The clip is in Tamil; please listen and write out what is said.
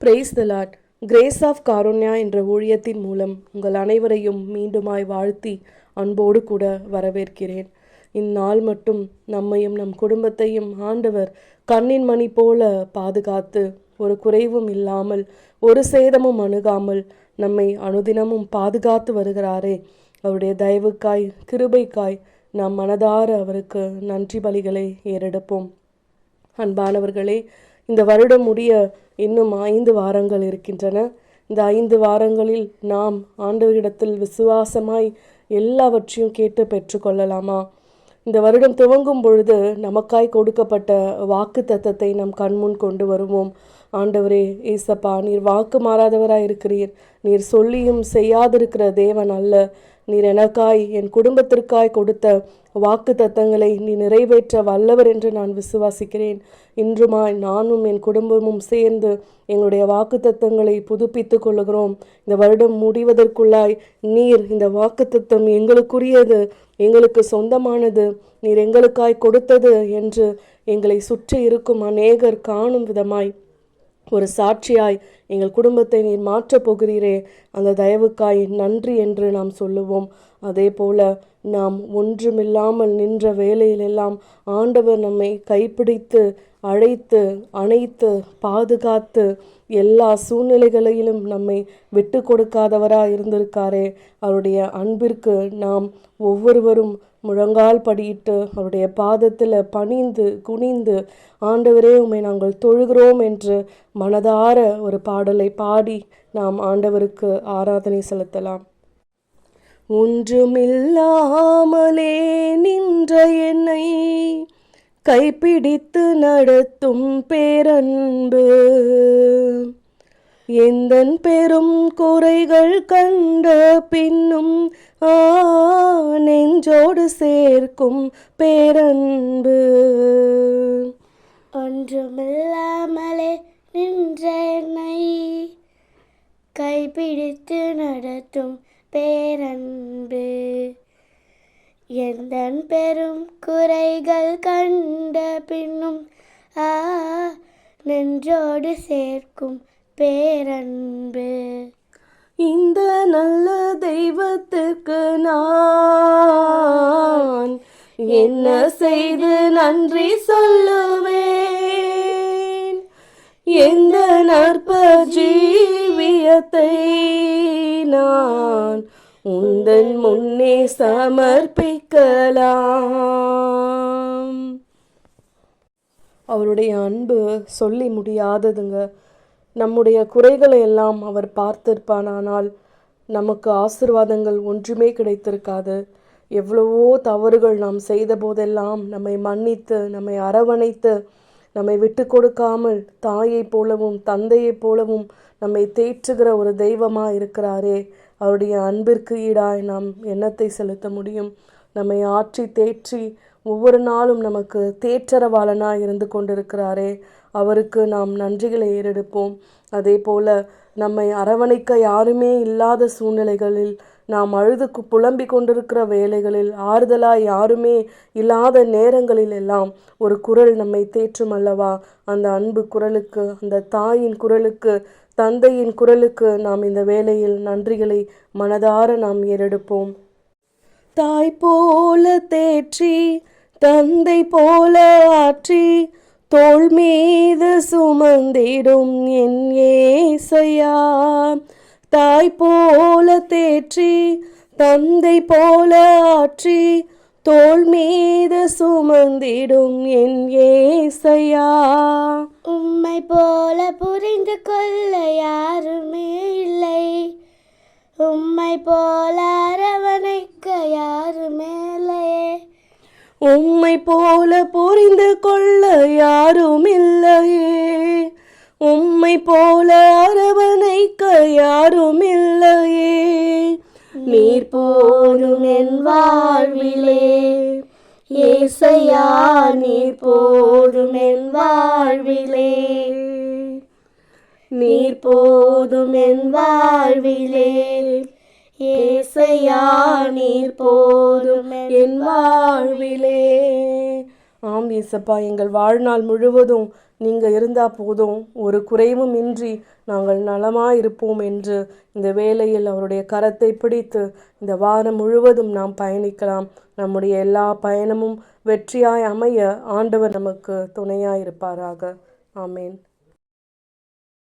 Price the lord. Grace of Karunya என்ற ஊழியத்தின் மூலம் உங்கள் அனைவரையும் மீண்டுமாய் வாழ்த்தி அன்போடு கூட வரவேற்கிறேன். இந்நாள் மட்டும் நம்மையும் நம் குடும்பத்தையும் ஆண்டவர் கண்ணின் மணி போல பாதுகாத்து ஒரு குறைவும் இல்லாமல் ஒரு சேதமும் அணுகாமல் நம்மை அனுதினமும் பாதுகாத்து வருகிறாரே. அவருடைய தயவுக்காய் கிருபைக்காய் நாம் மனதார அவருக்கு நன்றி பலிகளை ஏறெடுப்போம். அன்பானவர்களே, இந்த வருடம் முடிய இன்னும் 5 வாரங்கள் இருக்கின்றன. இந்த 5 வாரங்களில் நாம் ஆண்டவரிடத்தில் விசுவாசமாய் எல்லாவற்றையும் கேட்டு பெற்றுக்கொள்ளலாமா? இந்த வருடம் துவங்கும் பொழுது நமக்காய் கொடுக்கப்பட்ட வாக்கு தத்தத்தை நம் கண்முன் கொண்டு வருவோம். ஆண்டவரே ஏசப்பா, நீர் வாக்கு மாறாதவராய் இருக்கிறீர். நீர் சொல்லியும் செய்யாதிருக்கிற தேவன் அல்ல. நீர் எனக்காய் என் குடும்பத்திற்காய் கொடுத்த வாக்கு தத்தங்களை நீ நிறைவேற்ற வல்லவர் என்று நான் விசுவாசிக்கிறேன். இன்றுமாய் நானும் என் குடும்பமும் சேர்ந்து எங்களுடைய வாக்கு தத்தங்களை புதுப்பித்து கொள்ளுகிறோம். இந்த வருடம் முடிவதற்குள்ளாய் நீர் இந்த வாக்கு தத்தம் எங்களுக்குரியது, எங்களுக்கு சொந்தமானது, நீர் எங்களுக்காய் கொடுத்தது என்று எங்களை சுற்றி இருக்கும் அநேகர் காணும் விதமாய் ஒரு சாட்சியாய் எங்கள் குடும்பத்தை நீர் மாற்றப் போகிறீரே, அந்த தயவுக்காய் நன்றி என்று நாம் சொல்லுவோம். அதே போல நாம் ஒன்றுமில்லாமல் நின்ற வேளையிலெல்லாம் ஆண்டவர் நம்மை கைப்பிடித்து அழைத்து அணைத்து பாதுகாத்து எல்லா சூழ்நிலைகளிலும் நம்மை விட்டு கொடுக்காதவராக இருந்திருக்காரே. அவருடைய அன்பிற்கு நாம் ஒவ்வொருவரும் முழங்கால் படியிட்டு அவருடைய பாதத்தில் பணிந்து குனிந்து ஆண்டவரே உம்மை நாங்கள் தொழுகிறோம் என்று மனதார ஒரு பாடலை பாடி நாம் ஆண்டவருக்கு ஆராதனை செலுத்தலாம். ஒன்றுமில்லாமலே நின்ற என்னை கைப்பிடித்து நடத்தும் பேரன்பு, எந்தன் பெரும் குறைகள் கண்ட பின்னும் நெஞ்சோடு சேர்க்கும் பேரன்பு. ஒன்றுமில்லாமலே நின்ற என்னை கைப்பிடித்து நடத்தும் பேரன்பு, எந்தன் பெரும் குறைகள் கண்ட பின்னும் நெஞ்சோடு சேர்க்கும் பேரன்பு. இந்த நல்ல தெய்வத்துக்கு நான் என்ன செய்து நன்றி சொல்லுவேன்? எந்த நற்ப ஜீவியத்தை நான் உந்தன் முன்னே சமர்ப்பிக்கலாம். அவருடைய அன்பு சொல்லி முடியாததுங்க. நம்முடைய குறைகளை எல்லாம் அவர் பார்த்திருப்பானால் நமக்கு ஆசீர்வாதங்கள் ஒன்றுமே கிடைத்திருக்காது. எவ்வளவோ தவறுகள் நாம் செய்த போதெல்லாம் நம்மை மன்னித்து நம்மை அரவணைத்து நம்மை விட்டு கொடுக்காமல் தாயைப் போலவும் தந்தையைப் போலவும் நம்மை தேற்றுகிற ஒரு தெய்வமாக இருக்கிறாரே. அவருடைய அன்பிற்கு ஈடாய் நாம் எண்ணத்தை செலுத்த முடியும்? நம்மை ஆற்றி தேற்றி ஒவ்வொரு நாளும் நமக்கு தேற்றரவாளனாக இருந்து கொண்டிருக்கிறாரே, அவருக்கு நாம் நன்றிகளை ஏறெடுப்போம். அதே போல நம்மை அரவணைக்க யாருமே இல்லாத சூழ்நிலைகளில், நாம் அழுது புலம்பிக் கொண்டிருக்கிற வேளைகளில், ஆறுதலாய் யாருமே இல்லாத நேரங்களில் எல்லாம் ஒரு குரல் நம்மை தேற்றும் அல்லவா? அந்த அன்பு குரலுக்கு, அந்த தாயின் குரலுக்கு, தந்தையின் குரலுக்கு நாம் இந்த வேளையில் நன்றிகளை மனதார நாம் ஏறெடுப்போம். தாய் போல தேற்றி தந்தை போல ஆற்றி தோள் மீது சுமந்திடும் என் ஏசையா. தாய் போல தேற்றி தந்தை போல ஆற்றி தோள் மீது சுமந்திடும் என் ஏசையா. உம்மை போல புரிந்து கொள்ள யாருமே இல்லை, உம்மை போல அரவணைக்க யாருமே இல்லையே. உம்மை போல புரிந்து கொள்ள யாரும் இல்லையே, உம்மை போல அரவணைக்க யாரும் இல்லையே. நீர் போதும் என் வாழ்விலே ஏசையா, நீர் போதும் என் வாழ்விலே, நீர் போதும் என் வாழ்விலே ஏசையா, நீர் போதும் என் வாழ்விலே. ஆம் ஏசப்பா, எங்கள் வாழ்நாள் முழுவதும் நீங்கள் இருந்தால் போதும், ஒரு குறைவும் இன்றி நாங்கள் நலமாயிருப்போம் என்று இந்த வேளையில் அவருடைய கரத்தை பிடித்து இந்த வாரம் முழுவதும் நாம் பயணிக்கலாம். நம்முடைய எல்லா பயணமும் வெற்றியாய் அமைய ஆண்டவர் நமக்கு துணையாயிருப்பாராக. ஆமேன்.